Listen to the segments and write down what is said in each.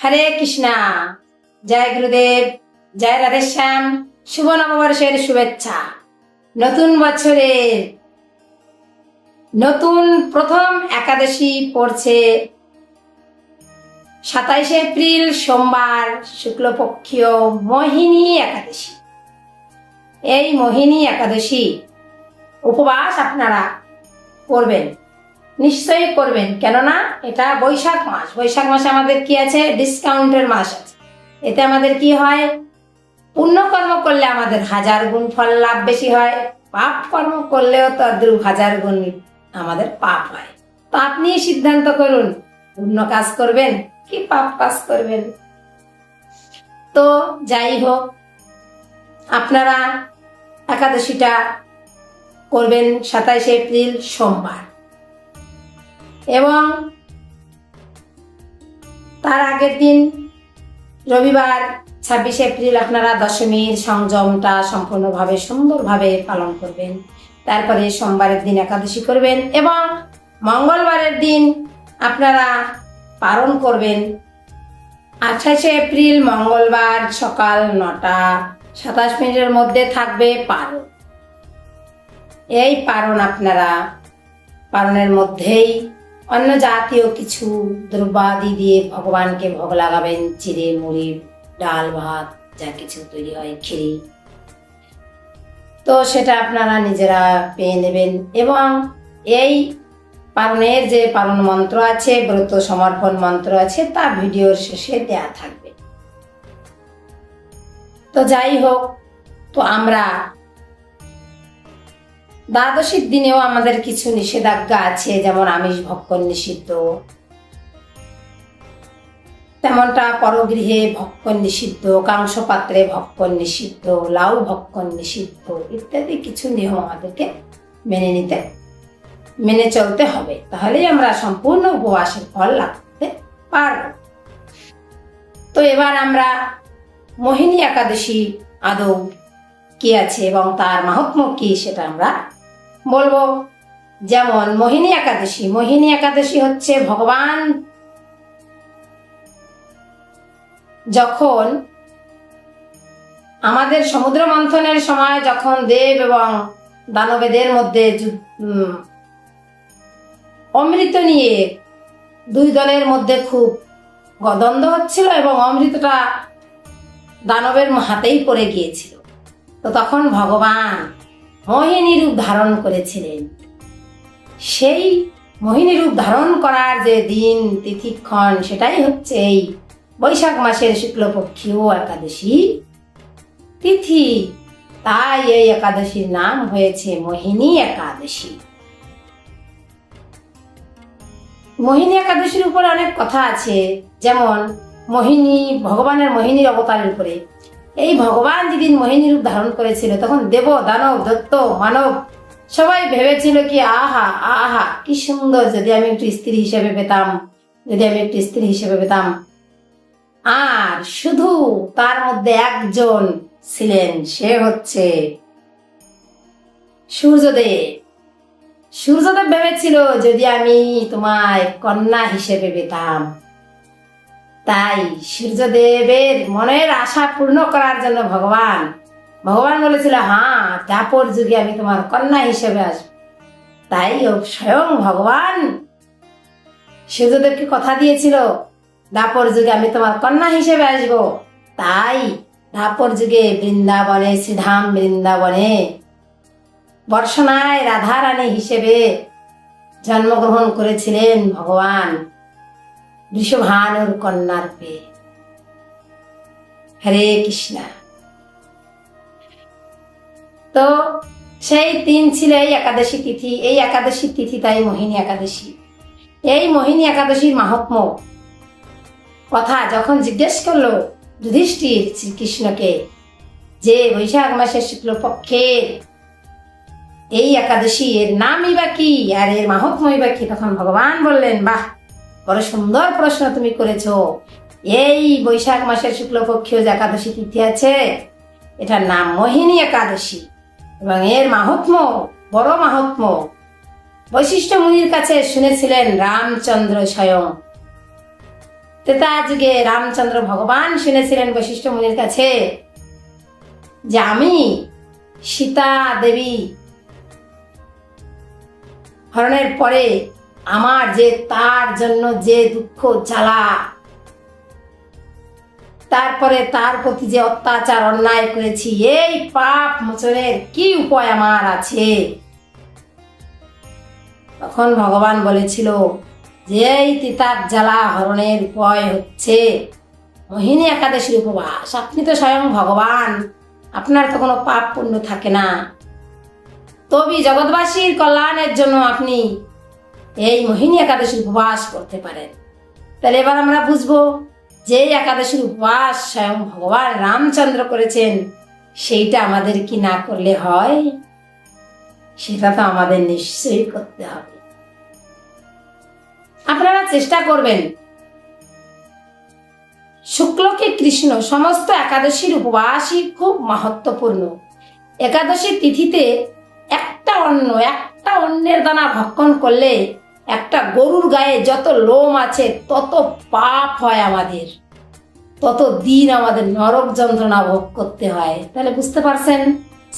হরে কৃষ্ণা। জয় গুরুদেব, জয় রাধেশ্যাম। শুভ নববর্ষের শুভেচ্ছা। নতুন বছরের নতুন প্রথম একাদশী পড়ছে 27 এপ্রিল সোমবার, শুক্লপক্ষীয় মোহিনী একাদশী। এই মোহিনী একাদশী উপবাস আপনারা করবেন, নিশ্চয়ই করবেন, কেননা এটা বৈশাখ মাস। বৈশাখ মাসে আমাদের কি আছে? ডিসকাউন্টের মাস আছে। এতে আমাদের কি হয়? পুণ্যকর্ম করলে আমাদের 1000 গুণ ফল লাভ বেশি হয়, পাপ কর্ম করলেও তো 1000 গুণ আমাদের পাপ হয়। তো আপনি সিদ্ধান্ত করুন, পুণ্য কাজ করবেন কি পাপ কাজ করবেন। তো যাই হোক, আপনারা একাদশীটা করবেন 27 এপ্রিল সোমবার, এবং তার আগের দিন রবিবার 26 এপ্রিল আপনারা দশমীর সংযমটা সম্পূর্ণভাবে সুন্দরভাবে পালন করবেন। তারপরে সোমবারের দিন একাদশী করবেন এবং মঙ্গলবারের দিন আপনারা পালন করবেন। 28 এপ্রিল মঙ্গলবার সকাল 9টা 27 মিনিটের মধ্যে থাকবে পারণ। এই পারণ আপনারা পারণের মধ্যেই অন্য জাতীয় কিছু দ্রব্যাদি দিয়ে ভগবানকে ভোগ লাগাবেন। চিড়ে মুড়ি, ডাল ভাত, যা কিছু তৈরি হয়, খিরি, তো সেটা আপনারা নিজেরা পেয়ে নেবেন। এবং এই পারণের যে পারণ মন্ত্র আছে, ব্রত সমর্পণ মন্ত্র আছে, তা ভিডিওর শেষে দেয়া থাকবে। তো যাই হোক, তো আমরা দ্বাদশীর দিনেও আমাদের কিছু নিষেধাজ্ঞা আছে, যেমন আমিষ ভক্ষণ নিষিদ্ধ, তেমনটা পরগৃহে ভক্ষণ নিষিদ্ধ, কাংস পাত্রে ভক্ষণ নিষিদ্ধ, লাউ ভক্ষণ নিষিদ্ধ ইত্যাদি কিছু নিয়ম আমাদেরকে মেনে চলতে হবে। তাহলেই আমরা সম্পূর্ণ উপবাসের ফল লাভ করতে পারব। তো এবার আমরা মোহিনী একাদশী আদৌ কি আছে এবং তার মাহাত্ম্য কি সেটা আমরা বলবো। যেমন মোহিনী একাদশী হচ্ছে ভগবান যখন আমাদের সমুদ্র মন্থনের সময়, যখন দেব এবং দানবেদের মধ্যে অমৃত নিয়ে দুই দলের মধ্যে খুব দ্বন্দ্ব হচ্ছিল এবং অমৃতটা দানবের হাতেই পড়ে গিয়েছিল, তো তখন ভগবান মোহিনী রূপ ধারণ করেছিলেন। সেই মোহিনী রূপ ধারণ করার যে দিন তিথিক্ষণ, সেটাই হচ্ছে এই বৈশাখ মাসের শুক্লপক্ষীয় একাদশী তিথি। তাই এই একাদশীর নাম হয়েছে মোহিনী একাদশী। মোহিনী একাদশীর উপরে অনেক কথা আছে, যেমন ভগবানের মোহিনীর অবতারের উপরে। এই ভগবান যেদিন মোহিনী রূপ ধারণ করেছিল, তখন দেব, দানব, দৈত্য, মানব সবাই ভেবেছিল কি আহা আহা কি সুন্দর, যদি আমি একটু স্ত্রী হিসেবে পেতাম। আর শুধু তার মধ্যে একজন ছিলেন, সে হচ্ছে সূর্যদেব ভেবেছিল বলেছিল, যদি আমি তোমায় কন্যা হিসেবে পেতাম। তাই সূর্যদেবের মনের আশা পূর্ণ করার জন্য ভগবান বলেছিল, হ্যাঁ, দ্বাপর যুগে আমি তোমার কন্যা হিসেবে আসবো। তাই স্বয়ং ভগবান সূর্যদেবকে কথা দিয়েছিল, দ্বাপর যুগে আমি তোমার কন্যা হিসেবে আসবো। তাই দ্বাপর যুগে বৃন্দাবনে, শ্রীধাম বৃন্দাবনে বর্ষনায় রাধারানী হিসেবে জন্মগ্রহণ করেছিলেন ভগবান বৃষভানুর কন্যা রূপে। হরে কৃষ্ণা। তো সেই দিন ছিল এই একাদশী তিথি। এই একাদশী তিথি তাই মোহিনী একাদশী। এই মোহিনী একাদশীর মাহাত্ম্য কথা যখন জিজ্ঞেস করলো যুধিষ্ঠির শ্রীকৃষ্ণকে, যে বৈশাখ মাসের শুক্লপক্ষের এই একাদশী, এর নামই বা কি আর এর মাহাত্ম্যই বা কি, তখন ভগবান বললেন, বাহ, বড় সুন্দর প্রশ্ন তুমি করেছো। এই বৈশাখ মাসের শুক্লপক্ষীয় যে একাদশী তিথি আছে, এটার নাম মোহিনী একাদশী এবং এর মাহাত্ম্য, বড় মাহাত্ম্য। বৈশিষ্ট্য মুনির কাছে শুনেছিলেন রামচন্দ্র স্বয়ং। ত্রেতা যুগে রামচন্দ্র ভগবান শুনেছিলেন বশিষ্ঠ মুনির কাছে যে আমি সীতা দেবী হরণের পরে আমার যে তার জন্য যে দুঃখ জ্বালা, তারপরে তার প্রতি যে অত্যাচার অন্যায় করেছি, এই পাপ মোচনের কি উপায় আমার আছে? তখন ভগবান বলেছিল যে এই তিতাব জ্বালা হরণের উপায় হচ্ছে মোহিনী একাদশীর উপবাস। আপনি তো স্বয়ং ভগবান, আপনার তো কোনো পাপ পুণ্য থাকে না, তবে জগৎবাসীর কল্যাণের জন্য আপনি এই মোহিনী একাদশীর উপবাস করতে পারেন। তাহলে এবার আমরা বুঝবো যে একাদশীর উপবাস স্বয়ং ভগবান রামচন্দ্র করেছেন, সেইটা আমাদের কি না করলে হয়? সেটা তো আমাদের নিশ্চয়ই করতে হবে। আপনারা চেষ্টা করবেন শুক্লকে কৃষ্ণ সমস্ত একাদশীর উপবাসই খুব মাহাত্ম্যপূর্ণ। একাদশীর তিথিতে একটা অন্নের দানা ভক্ষণ করলে একটা গরুর গায়ে যত লোম আছে তত পাপ হয় আমাদের, তত দিন আমাদের নরক যন্ত্রণা ভোগ করতে হয়। তাহলে বুঝতে পারছেন,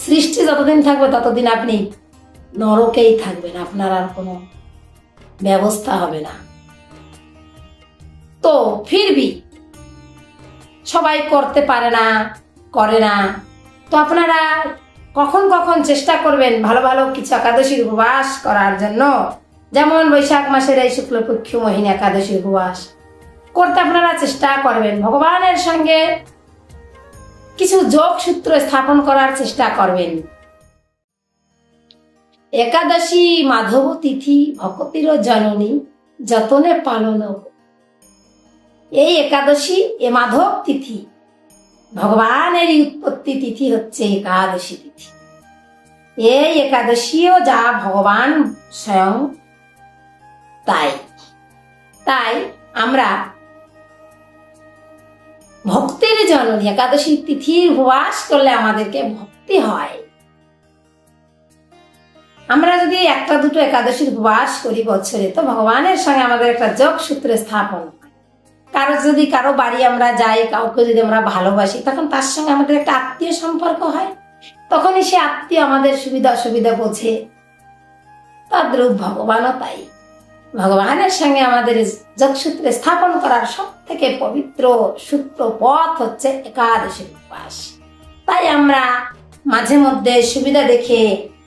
সৃষ্টি যতদিন থাকবে ততদিন আপনি নরকেই থাকবেন, আপনার আর কোনো ব্যবস্থা হবে না। তো ফিরবি সবাই করতে পারে না, করে না, তো আপনারা কখন কখন চেষ্টা করবেন ভালো ভালো কিছু একাদশীর উপবাস করার জন্য। যেমন বৈশাখ মাসের এই শুক্লপক্ষ মোহিনী একাদশী উপবাস করতে আপনারা চেষ্টা করবেন। ভগবানের সঙ্গে কিছু যোগ সূত্র স্থাপন করার চেষ্টা করবেন। একাদশী মাধব তিথি ভকতির জননী যতনে পালন। এই একাদশী এ মাধব তিথি, ভগবানের উৎপত্তি তিথি হচ্ছে একাদশী তিথি। এই একাদশীও যা ভগবান স্বয়ং তাই আমরা ভক্তির জননী একাদশী তিথির উপবাস করলে আমাদেরকে ভক্তি হয়। আমরা যদি একটা দুটো একাদশীর উপবাস করি বছরে, তো ভগবানের সঙ্গে আমাদের একটা যোগ সূত্র স্থাপন হয়। কারো বাড়ি আমরা যাই, কাউকে যদি আমরা ভালোবাসি, তখন তার সঙ্গে আমাদের একটা আত্মীয় সম্পর্ক হয়, তখনই সে আত্মীয় আমাদের সুবিধা অসুবিধা বোঝে। তদ্রূপ ভগবানও তাই, ভগবানের সঙ্গে আমাদের যোগসূত্রে স্থাপন করার সব থেকে পবিত্র সূত্র পথ হচ্ছে একাদশীর উপবাস। তাই আমরা মাঝে মধ্যে সুবিধা দেখে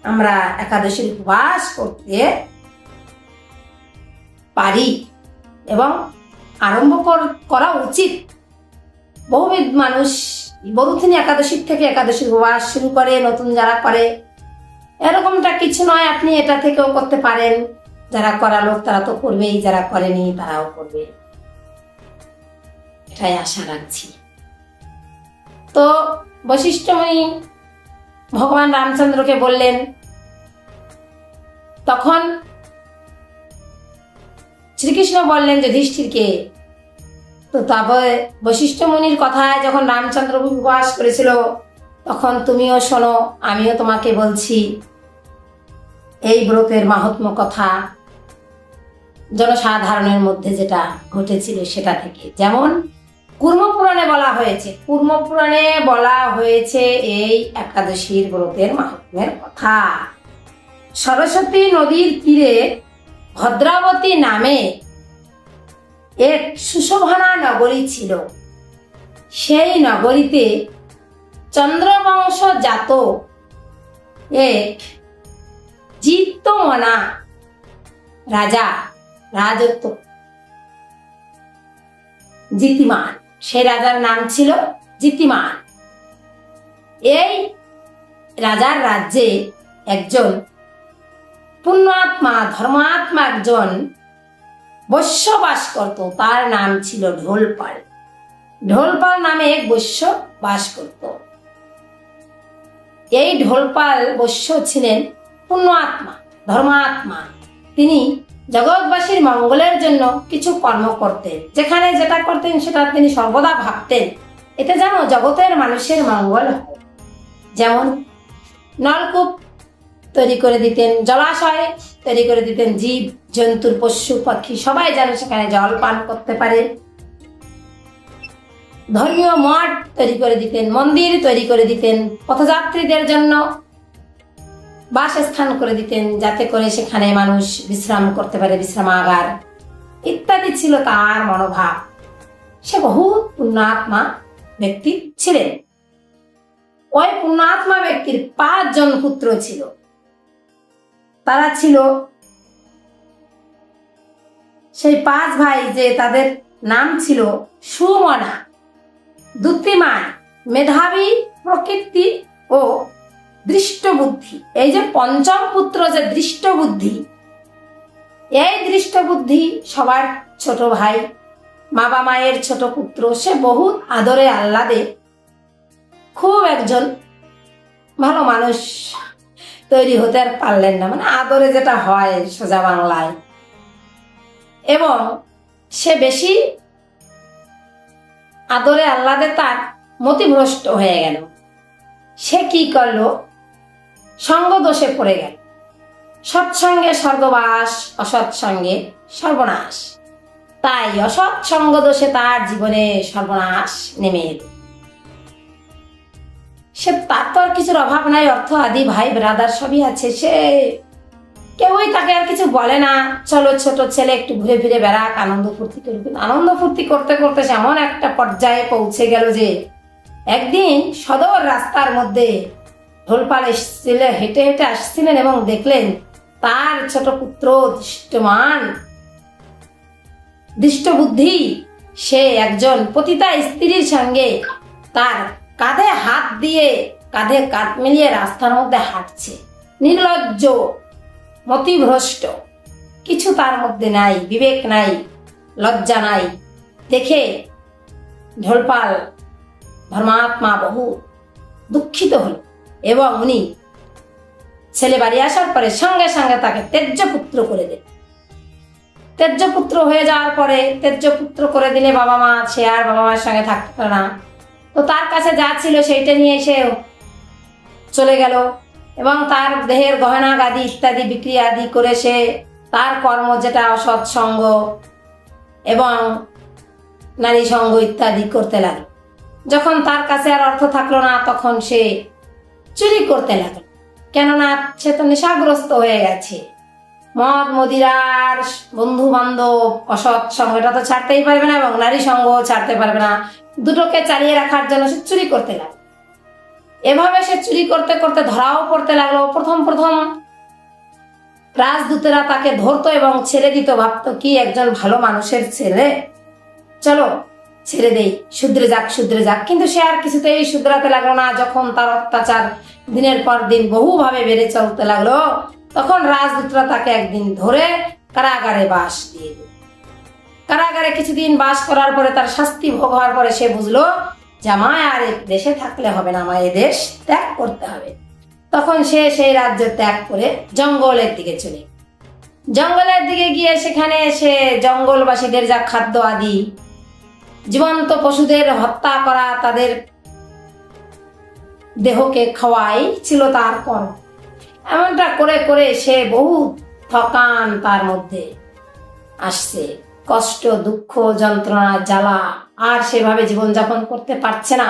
আমরা একাদশীর উপবাস করতে পারি এবং আরম্ভ করা উচিত। বহুবিধ মানুষ বরুথিনী একাদশীর থেকে একাদশীর উপবাস শুরু করে, নতুন যারা করে, এরকমটা কিছু নয়, আপনি এটা থেকেও করতে পারেন। যারা করা লোক তারা তো করবেই, যারা করেনি তারাও করবে, এটাই আশা রাখছি। তো বশিষ্ঠ মুনি ভগবান রামচন্দ্রকে বললেন, তখন শ্রীকৃষ্ণ বললেন যুধিষ্ঠিরকে। তো তারপরে বশিষ্ঠ মুনির কথায় যখন রামচন্দ্র উপবাস করেছিল, তখন তুমিও শোনো, আমিও তোমাকে বলছি এই ব্রতের মাহাত্ম্য কথা, জনসাধারণের মধ্যে যেটা ঘটেছিল সেটা থেকে। যেমন কুর্মপুরাণে বলা হয়েছে এই একাদশীর ব্রতের মাহাত্ম্যের কথা। সরস্বতী নদীর তীরে ভদ্রাবতী নামে এক সুশোভনা নগরী ছিল। সেই নগরীতে চন্দ্রবংশ জাত এক জিতমনা রাজা রাজত্ব জিতিমান, সেই রাজার নাম ছিল জিতিমান। এই রাজার রাজ্যে একজন পুণ্যাত্মা ধর্মাত্মা একজন বৈশ্য বাস করত, তার নাম ছিল ঢোলপাল। ঢোলপাল নামে এক বৈশ্য বাস করত। এই ঢোলপাল বৈশ্য ছিলেন পুণ্যাত্মা ধর্মাত্মা। তিনি জগৎবাসীর মঙ্গলের জন্য কিছু কর্ম করতেন, যেখানে যেটা করতেন সেটা তিনি সর্বদা ভাবতেন এতে যেন জগতের মানুষের মঙ্গল হয়। যেমন নলকূপ তৈরি করে দিতেন, জলাশয় তৈরি করে দিতেন, জীব জন্তুর পশু পাখি সবাই যেন সেখানে জল পান করতে পারে। ধর্মীয় মঠ তৈরি করে দিতেন, মন্দির তৈরি করে দিতেন, পথযাত্রীদের জন্য বাসস্থান করে দিতেন, যাতে করে সেখানে মানুষ বিশ্রাম করতে পারে, বিশ্রামাগার ইত্যাদি ছিল তার মনোভাব। সে বহু পুণ্যাত্মা ব্যক্তি ছিলেন। ওই পুণ্যাত্মা ব্যক্তির 5 জন পুত্র ছিল। তারা ছিল সেই 5 ভাই, যে তাদের নাম ছিল সুমনা, দ্যুতিমান, মেধাবী প্রকৃতি ও দৃষ্টবুদ্ধি। এই যে পঞ্চম পুত্র যে দৃষ্টবুদ্ধি, এই দৃষ্টবুদ্ধি সবার ছোট ভাই, বাবা মায়ের ছোট পুত্র। সে বহু আদরে আহ্লাদে খুব একজন ভালো মানুষ তৈরি হতে আর পারলেন না, মানে আদরে যেটা হয় সোজা বাংলায়। এবং সে বেশি আদরে আহ্লাদে তার মতিভ্রষ্ট হয়ে গেল। সে কি করলো? সঙ্গ দোষে পড়ে গেল। সৎসঙ্গে স্বর্গবাস, অসৎসঙ্গে সর্বনাশ। তাই অসৎসঙ্গ দোষে তার জীবনে সর্বনাশ নেমে এল। সে তার তো আর কিছুর অভাব নাই, অর্থ আদি ভাই ব্রাদার সবই আছে, সে কেউই তাকে আর কিছু বলে না। চলো ছোট ছেলে, একটু ঘুরে ফিরে বেড়াক, আনন্দ ফুর্তি করবে। আনন্দ ফুর্তি করতে করতে সে এমন একটা পর্যায়ে পৌঁছে গেল যে একদিন সদর রাস্তার মধ্যে ঢোলপাল এসেছিলেন, হেঁটে হেঁটে আসছিলেন এবং দেখলেন তার ছোট পুত্র দৃষ্টমান, দৃষ্টবুদ্ধি, সে একজন পতিতা স্ত্রীর সঙ্গে তার কাঁধে হাত দিয়ে, কাঁধে কাঁধ মিলিয়ে রাস্তার মধ্যে হাঁটছে। নির্লজ্জ, মতিভ্রষ্ট, কিছু তার মধ্যে নাই, বিবেক নাই, লজ্জা নাই। দেখে ঢোলপাল ধর্মাত্মা বহু দুঃখিত হল এবং উনি ছেলে বাড়ি আসার পরে সঙ্গে সঙ্গে তাকে ত্যায্যপুত্র করে দিলেন। ত্যায্যপুত্র হয়ে যাওয়ার পরে, ত্যায্যপুত্র করে দিলে বাবা মা, সে আর বাবা মায়ের সঙ্গে থাকতে পারে না, তো তার কাছে যা ছিল সেইটা নিয়ে সে চলে গেল এবং তার দেহের গহনা গাদি ইত্যাদি বিক্রি আদি করে সে তার কর্ম, যেটা অসৎ সঙ্গ এবং নারী সঙ্গ ইত্যাদি করতে লাগলো। যখন তার কাছে আর অর্থ থাকলো না, তখন সে চুরি করতে লাগলো। কেননা সে তো নেশাগ্রস্ত হয়ে গেছে। মদ মদিরার বন্ধু বান্ধব, অসৎ সঙ্গটা তো ছাড়তেই পারবে না এবং নারী সঙ্গ ছাড়তে পারবে না। দুটোকে চালিয়ে রাখার জন্য সে চুরি করতে লাগলো। এভাবে সে চুরি করতে করতে ধরাও পড়তে লাগলো। প্রথম প্রথম রাজদূতেরা তাকে ধরতো এবং ছেড়ে দিত, ভাবতো কি একজন ভালো মানুষের ছেলে, চলো ছেড়ে দেই, শুধরে যাক শুধরে যাক। কিন্তু সে আর কিছুতেই শুধরাতে লাগলো না। যখন তার অত্যাচার দিনের পর দিন বহুভাবে বেড়ে চলতে লাগলো, তখন রাজদূতরা তাকে একদিন ধরে কারাগারে বাস দিয়ে দিল। কারাগারে কিছুদিন বাস করার পরে তার শাস্তি ভোগ হওয়ার পরে সে বুঝলো যে আমায় আর দেশে থাকলে হবে না, আমায় দেশ ত্যাগ করতে হবে। তখন সে সেই রাজ্য ত্যাগ করে জঙ্গলের দিকে চলে, জঙ্গলের দিকে গিয়ে সেখানে সে জঙ্গলবাসীদের যা খাদ্য আদি, জীবন্ত পশুদের হত্যা করা, তাদের দেহকে খাওয়াই ছিল তার কর্ম। এমনটা করে করে সে বহু থকান তার মধ্যে আসছে, কষ্ট, দুঃখ, যন্ত্রণা, জ্বালা, আর সেভাবে জীবনযাপন করতে পারছে না।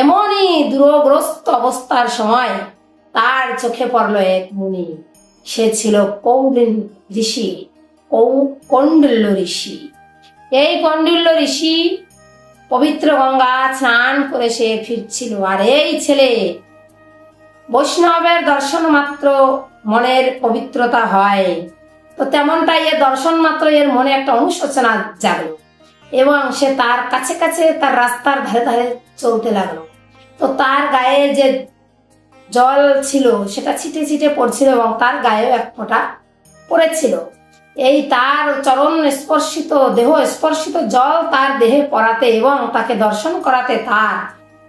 এমনই দুরগ্রস্ত অবস্থার সময় তার চোখে পড়ল এক মুনি। সে ছিল কৌণ্ডিল্য ঋষি। কৌণ্ডিল্য ঋষি। এই কৌণ্ডিল্য ঋষি পবিত্র গঙ্গা স্নান করে সে ফিরছিল। আর এই ছেলে, বৈষ্ণবের দর্শন মাত্র মনের পবিত্রতা হয়, তো তেমনটাই এর দর্শন মাত্র এর মনে একটা অনুশোচনা জাগলো এবং সে তার কাছে কাছে তার রাস্তার ধারে ধারে চলতে লাগলো। তো তার গায়ে যে জল ছিল সেটা ছিটে ছিটে পড়ছিল এবং তার গায়েও এক ফোঁটা পড়েছিল। এই তার চরণ স্পর্শিত, দেহ স্পর্শিত জল তার দেহে পড়াতে এবং তাকে দর্শন করাতে তার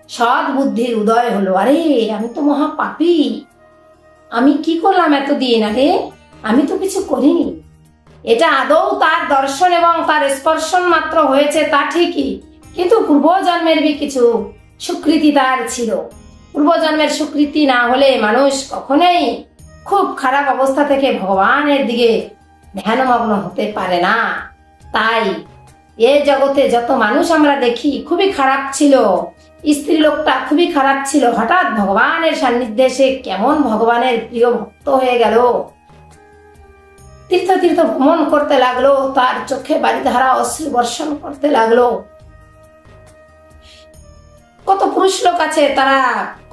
সৎ বুদ্ধির উদয় হলো। আরে আমি তো মহা পাপী, আমি কি করলাম এতদিন? আরে আমি তো কিছু করিনি। এটা আদৌ তার দর্শন এবং তার স্পর্শন মাত্র হয়েছে তা ঠিকই, কিন্তু পূর্বজন্মের কিছু স্বীকৃতি তার ছিল। পূর্বজন্মের স্বীকৃতি না হলে মানুষ কখনোই খুব খারাপ অবস্থা থেকে ভগবানের দিকে ধ্যানমগ্ন হতে পারে না। তাই এই জগতে যত মানুষ আমরা দেখি খুবই খারাপ ছিল, স্ত্রী লোকটা খুবই খারাপ ছিল, হঠাৎ ভগবানের সান্নিধ্যে সে কেমন ভগবানের প্রিয় ভক্ত হয়ে গেল, তীর্থ তীর্থ ভ্রমণ করতে লাগলো, তার চোখে বারিধারা অশ্রু বর্ষণ করতে লাগলো। কত পুরুষ লোক আছে, তারা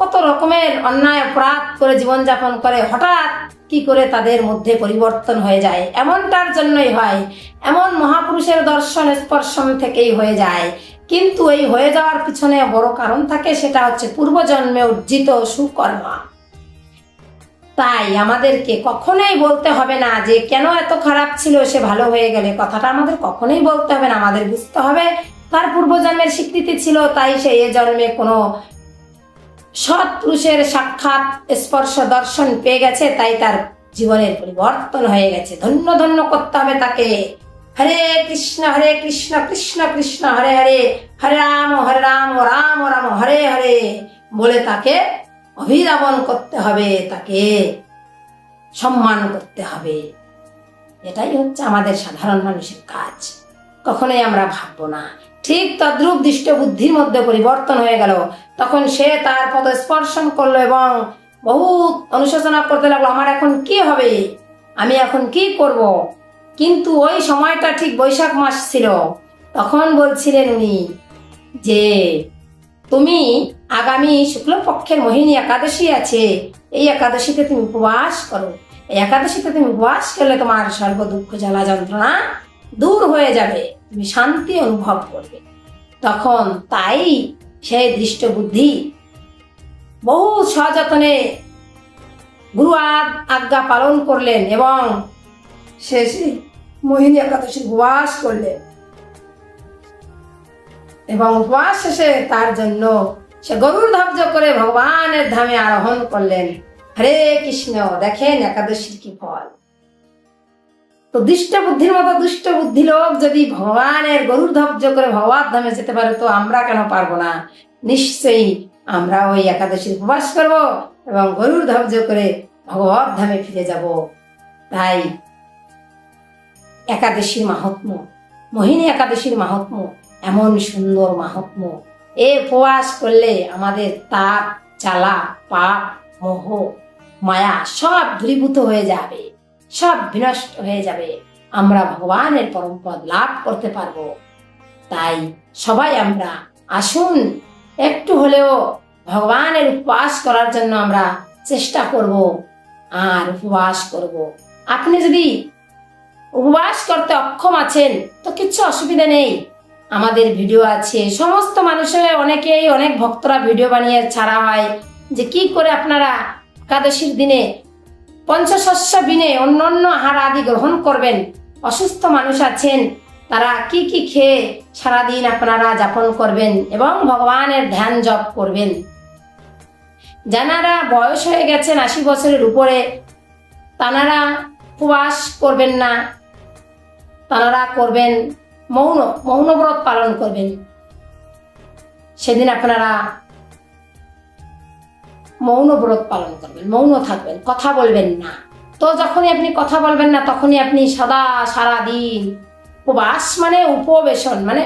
কত রকমের অন্যায় অপরাধ করে জীবনযাপন করে, হঠাৎ কি করে তাদের মধ্যে পরিবর্তন হয়ে যায়? এমনটার জন্যই হয়, এমন মহাপুরুষের দর্শন স্পর্শন থেকেই হয়ে যায়। কিন্তু এই হয়ে যাওয়ার পিছনে বড় কারণ থাকে, সেটা হচ্ছে পূর্বজন্মে অর্জিত সুকর্ম। তাই আমাদেরকে কখনোই বলতে হবে না যে কেন এত খারাপ ছিল সে ভালো হয়ে গেলে, কথাটা আমাদের কখনোই বলতে হবে না। আমাদের বুঝতে হবে তার পূর্বজন্মের স্বীকৃতি ছিল, তাই সে এ জন্মে কোনো সৎ পুরুষের সাক্ষাৎ স্পর্শ দর্শন পেয়ে গেছে, তাই তার জীবনের পরিবর্তন হয়ে গেছে। ধন্য ধন্য করতে হবে তাকে। হরে কৃষ্ণ কৃষ্ণ কৃষ্ণ হরে হরে, হরে রাম রাম রাম হরে হরে বলে তাকে অভিরামন করতে হবে, তাকে সম্মান করতে হবে। এটাই হচ্ছে আমাদের সাধারণ মানুষের কাজ। কখনোই আমরা ভাববো না। ঠিক তদ্রূপ দৃষ্ট বুদ্ধির মধ্যে পরিবর্তন হয়ে গেল। তখন সে তার পদ স্পর্শন করলো এবং বহুত অনুশোচনা করতে লাগলো, আমার এখন কি হবে, আমি এখন কি করব। কিন্তু ওই সময়টা ঠিক বৈশাখ মাস ছিল। তখন বলছিলেন উনি যে তুমি আগামী শুক্লপক্ষের মোহিনী একাদশী আছে, এই একাদশীতে তুমি উপবাস করো। এই একাদশীতে তুমি উপবাস করলে তোমার সর্ব দুঃখ জ্বালা যন্ত্রণা দূর হয়ে যাবে, তুমি শান্তি অনুভব করবে। তখন তাই সেই দৃষ্ট বুদ্ধি বহু সযত্নে গুরু আজ্ঞা পালন করলেন এবং শেষে মোহিনী একাদশী উপবাস করলেন এবং উপবাস শেষে তার জন্য সে গরুর ধ্বজ করে ভগবানের ধামে আরোহণ করলেন। হরে কৃষ্ণ। দেখেন একাদশীর কি ফল। তো দুষ্ট বুদ্ধির মতো দুষ্ট বুদ্ধি লোক যদি ভগবানের গরুর ধ্বজ করে ভগবান ধামে যেতে পারে, তো আমরা কেন পারবো না? নিশ্চয়ই আমরা ওই একাদশীর উপবাস করব এবং গরুর ধ্বজ করে ভগবত ধামে ফিরে যাব। তাই একাদশীর মাহাত্ম্য, মোহিনী একাদশীর মাহাত্ম্য এমন সুন্দর মাহাত্ম্য। এই উপবাস করলে আমাদের তাপ জ্বালা পাপ মোহ মায়া সব দূরীভূত হয়ে যাবে, সব বিনষ্ট হয়ে যাবে, আমরা ভগবানের পরম পদ লাভ করতে পারবো। তাই সবাই আমরা আসুন, একটু হলেও ভগবানের উপবাস করার জন্য আমরা চেষ্টা করব আর উপবাস করব। আপনি যদি উপবাস করতে অক্ষম আছেন তো কিচ্ছু অসুবিধা নেই, আমাদের ভিডিও আছে। সমস্ত মানুষের অনেকেই অনেক ভক্তরা ভিডিও বানিয়ে ছাড়া হয় যে কি করে আপনারা একাদশীর দিনে পঞ্চশস্য বিনে অন্যান্য আহার আদি গ্রহণ করবেন। অসুস্থ মানুষ আছেন, তারা কি কি খেয়ে সারাদিন আপনারা যাপন করবেন এবং ভগবানের ধ্যান জপ করবেন। যারা বয়স হয়ে গেছেন 80 বছরের উপরে, তারা উপবাস করবেন না, তারা করবেন মৌন ব্রত পালন করবেন। সেদিন আপনারা মৌন ব্রত পালন করবেন, মৌন থাকবেন, কথা বলবেন না। তো যখনই আপনি কথা বলবেন না, তখনই আপনি সারাদিন উপবাস মানে উপবেশন মানে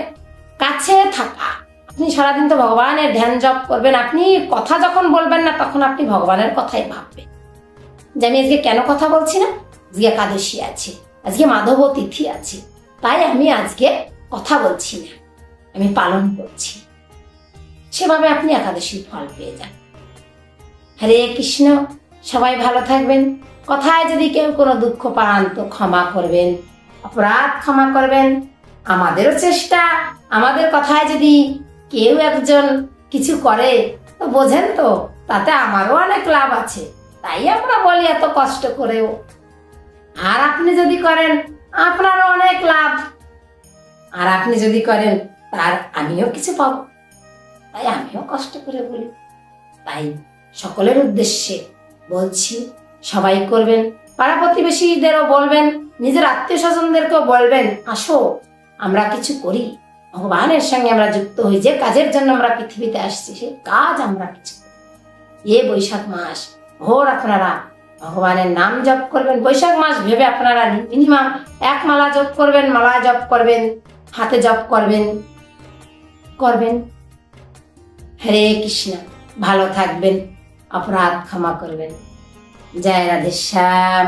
কাছে থাকা। আপনি সারাদিন তো ভগবানের ধ্যান জপ করবেন। আপনি কথা যখন বলবেন না, তখন আপনি ভগবানের কথাই ভাববেন যে আমি আজকে কেন কথা বলছি না, আজকে একাদশী আছে, আজকে মাধব তিথি আছে, তাই আমি আজকে কথা বলছি না, আমি পালন করছি। সেভাবে আপনি একাদশীর ফল পেয়ে যান। হরে কৃষ্ণ। সবাই ভালো থাকবেন। কথায় যদি কেউ কোনো দুঃখ পান তো ক্ষমা করবেন, অপরাধ ক্ষমা করবেন। আমাদেরও চেষ্টা, আমাদের কথায় যদি কেউ একজন কিছু করে তো বোঝেন তো তাতে আমারও অনেক লাভ আছে, তাই আমরা বলি এত কষ্ট করেও। আর আপনি যদি করেন আপনারও অনেক লাভ, আর আপনি যদি করেন তার আমিও কিছু পাবো, তাই আমিও কষ্ট করে বলি। তাই সকলের উদ্দেশ্যে বলছি, সবাই করবেন, পাড়া প্রতিবেশীদেরও বলবেন, নিজের আত্মীয় স্বজনদেরকেও বলবেন, আসো আমরা কিছু করি, ভগবানের সঙ্গে আমরা যুক্ত হই। যে কাজের জন্য আমরা পৃথিবীতে আসছি সেই কাজ আমরা কিছু করি। এ বৈশাখ মাস ভোর আপনারা ভগবানের নাম জপ করবেন। বৈশাখ মাস ভেবে আপনারা মিনিমাম 1 মালা জপ করবেন, মালা জপ করবেন। হাতে জপ করবেন করবেন। হরে কৃষ্ণ। ভালো থাকবেন, অপরাধ ক্ষমা করবেন। জয় রাধে শ্যাম।